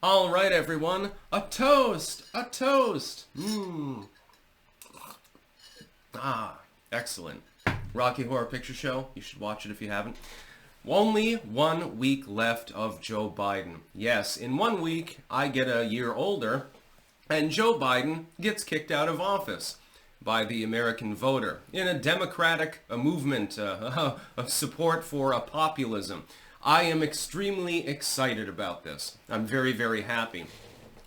All right, everyone. A toast! A toast! Ah, excellent. Rocky Horror Picture Show. You should watch it if you haven't. Only 1 week left of Joe Biden. Yes, in 1 week, I get a year older, and Joe Biden gets kicked out of office by the American voter in a democratic movement of support for a populism. I am extremely excited about this. I'm very, very happy.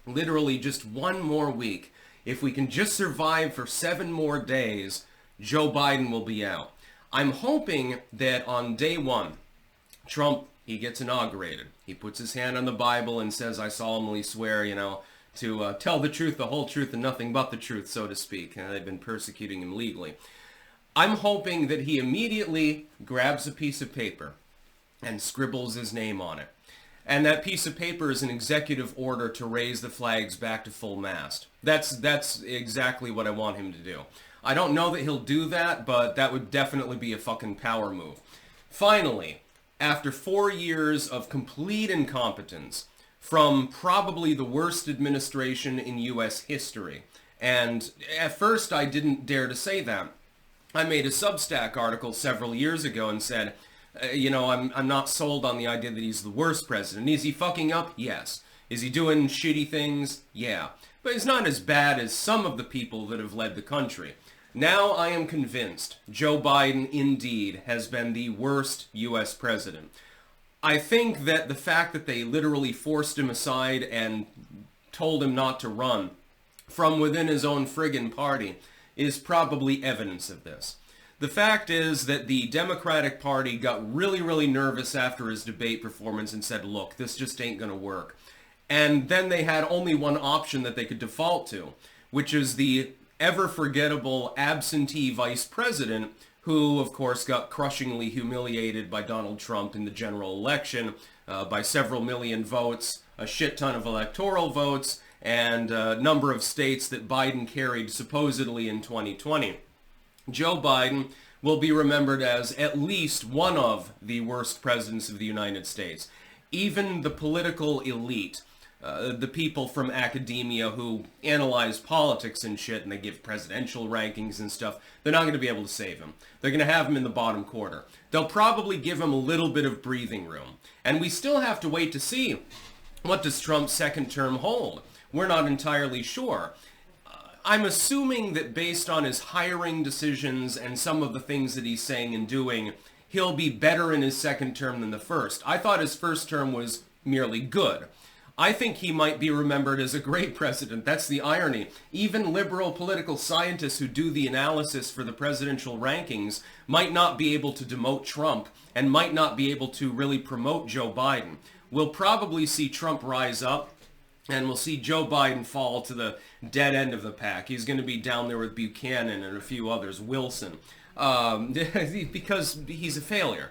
Literally just 1 more week. If we can just survive for 7 more days, Joe Biden will be out. I'm hoping that on day 1, Trump, he gets inaugurated. He puts his hand on the Bible and says, I solemnly swear, to tell the truth, the whole truth, and nothing but the truth, so to speak. And they've been persecuting him legally. I'm hoping that he immediately grabs a piece of paper and scribbles his name on it. And that piece of paper is an executive order to raise the flags back to full mast. That's exactly what I want him to do. I don't know that he'll do that, but that would definitely be a fucking power move. Finally, after 4 years of complete incompetence from probably the worst administration in U.S. history, and at first I didn't dare to say that. I made a Substack article several years ago and said, I'm not sold on the idea that he's the worst president. Is he fucking up? Yes. Is he doing shitty things? Yeah. But he's not as bad as some of the people that have led the country. Now I am convinced Joe Biden indeed has been the worst U.S. president. I think that the fact that they literally forced him aside and told him not to run from within his own friggin' party is probably evidence of this. The fact is that the Democratic Party got really, really nervous after his debate performance and said, look, this just ain't going to work. And then they had only one option that they could default to, which is the ever-forgettable absentee vice president who, of course, got crushingly humiliated by Donald Trump in the general election by several million votes, a shit ton of electoral votes, and a number of states that Biden carried supposedly in 2020. Joe Biden will be remembered as at least one of the worst presidents of the United States. Even the political elite, the people from academia who analyze politics and shit and they give presidential rankings and stuff, they're not going to be able to save him. They're going to have him in the bottom quarter. They'll probably give him a little bit of breathing room. And we still have to wait to see, what does Trump's second term hold? We're not entirely sure. I'm assuming that based on his hiring decisions and some of the things that he's saying and doing, he'll be better in his second term than the first. I thought his first term was merely good. I think he might be remembered as a great president. That's the irony. Even liberal political scientists who do the analysis for the presidential rankings might not be able to demote Trump and might not be able to really promote Joe Biden. We'll probably see Trump rise up, and we'll see Joe Biden fall to the dead end of the pack. He's going to be down there with Buchanan and a few others, Wilson, because he's a failure.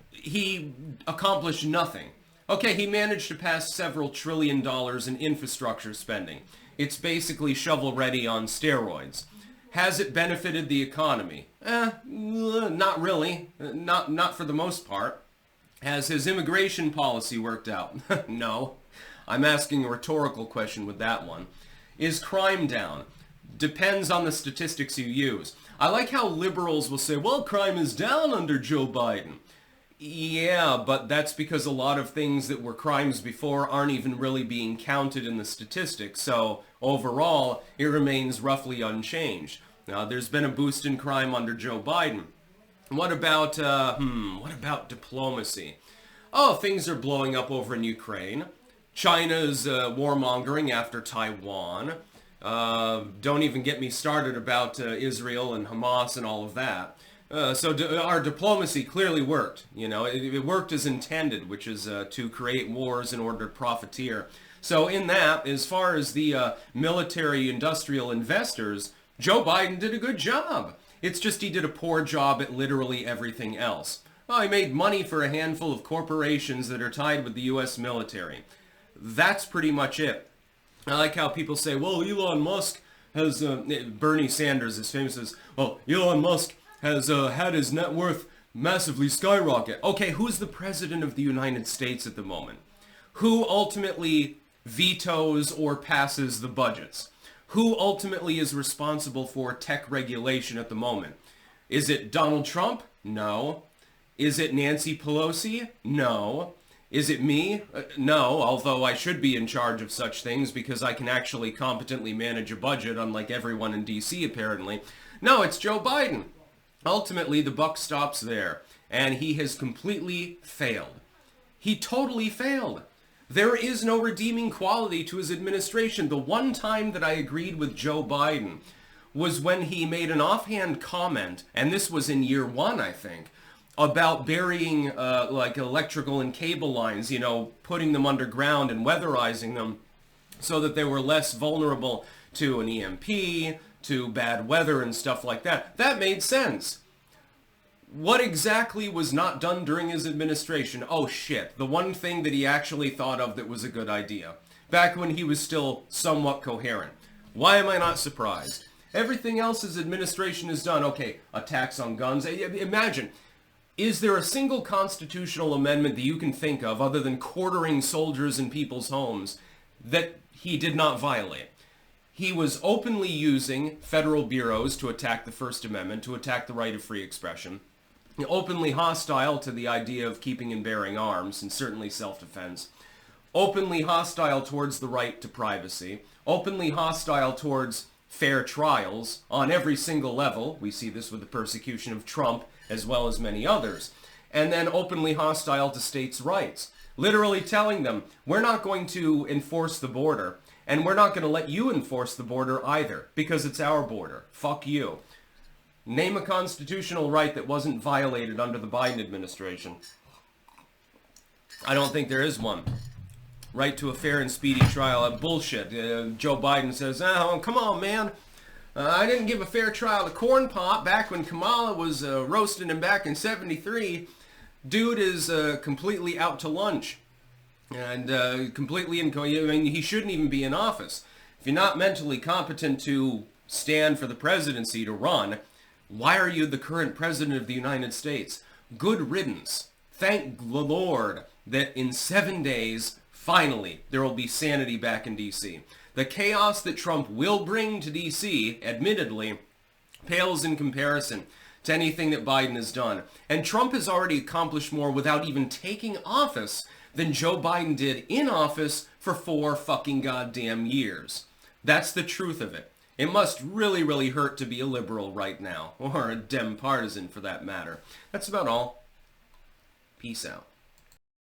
He accomplished nothing. Okay, he managed to pass several $1 trillion in infrastructure spending. It's basically shovel-ready on steroids. Has it benefited the economy? Not really. Not for the most part. Has his immigration policy worked out? No. I'm asking a rhetorical question with that one. Is crime down? Depends on the statistics you use. I like how liberals will say, well, crime is down under Joe Biden. Yeah, but that's because a lot of things that were crimes before aren't even really being counted in the statistics. So overall, it remains roughly unchanged. Now, there's been a boost in crime under Joe Biden. What about diplomacy? Oh, things are blowing up over in Ukraine. China's warmongering after Taiwan. Don't even get me started about Israel and Hamas and all of that. Our diplomacy clearly worked. It worked as intended, which is to create wars in order to profiteer. So in that, as far as the military-industrial investors, Joe Biden did a good job. It's just he did a poor job at literally everything else. Well, he made money for a handful of corporations that are tied with the U.S. military. That's pretty much it. I like how people say, well, Elon Musk has, Bernie Sanders is famous as, well, Elon Musk has had his net worth massively skyrocket. Okay, who's the president of the United States at the moment? Who ultimately vetoes or passes the budgets? Who ultimately is responsible for tech regulation at the moment? Is it Donald Trump? No. Is it Nancy Pelosi? No. Is it me? No, although I should be in charge of such things because I can actually competently manage a budget, unlike everyone in DC apparently. No, it's Joe Biden. Ultimately, the buck stops there, and he has completely failed. He totally failed. There is no redeeming quality to his administration. The one time that I agreed with Joe Biden was when he made an offhand comment, and this was in year one, I think, about burying like electrical and cable lines, you know, putting them underground and weatherizing them so that they were less vulnerable to an EMP, to bad weather and stuff like that. That made sense. What exactly was not done during his administration? Oh shit, the one thing that he actually thought of that was a good idea, back when he was still somewhat coherent. Why am I not surprised? Everything else his administration has done, okay, a tax on guns. Imagine, is there a single constitutional amendment that you can think of, other than quartering soldiers in people's homes, that he did not violate? He was openly using federal bureaus to attack the First Amendment, to attack the right of free expression. Openly hostile to the idea of keeping and bearing arms, and certainly self-defense. Openly hostile towards the right to privacy. Openly hostile towards fair trials on every single level. We see this with the persecution of Trump as well as many others. And then openly hostile to states' rights. Literally telling them, we're not going to enforce the border, and we're not going to let you enforce the border either, because it's our border. Fuck you. Name a constitutional right that wasn't violated under the Biden administration. I don't think there is one. Right to a fair and speedy trial. Bullshit. Joe Biden says, oh, come on, man. I didn't give a fair trial to Corn Pop back when Kamala was roasting him back in 73. Dude is completely out to lunch. And completely I mean, he shouldn't even be in office. If you're not mentally competent to stand for the presidency, to run, why are you the current president of the United States? Good riddance. Thank the Lord that in 7 days, finally, there will be sanity back in D.C. The chaos that Trump will bring to D.C., admittedly, pales in comparison to anything that Biden has done. And Trump has already accomplished more without even taking office than Joe Biden did in office for 4 fucking goddamn years. That's the truth of it. It must really, really hurt to be a liberal right now, or a Dem partisan for that matter. That's about all. Peace out.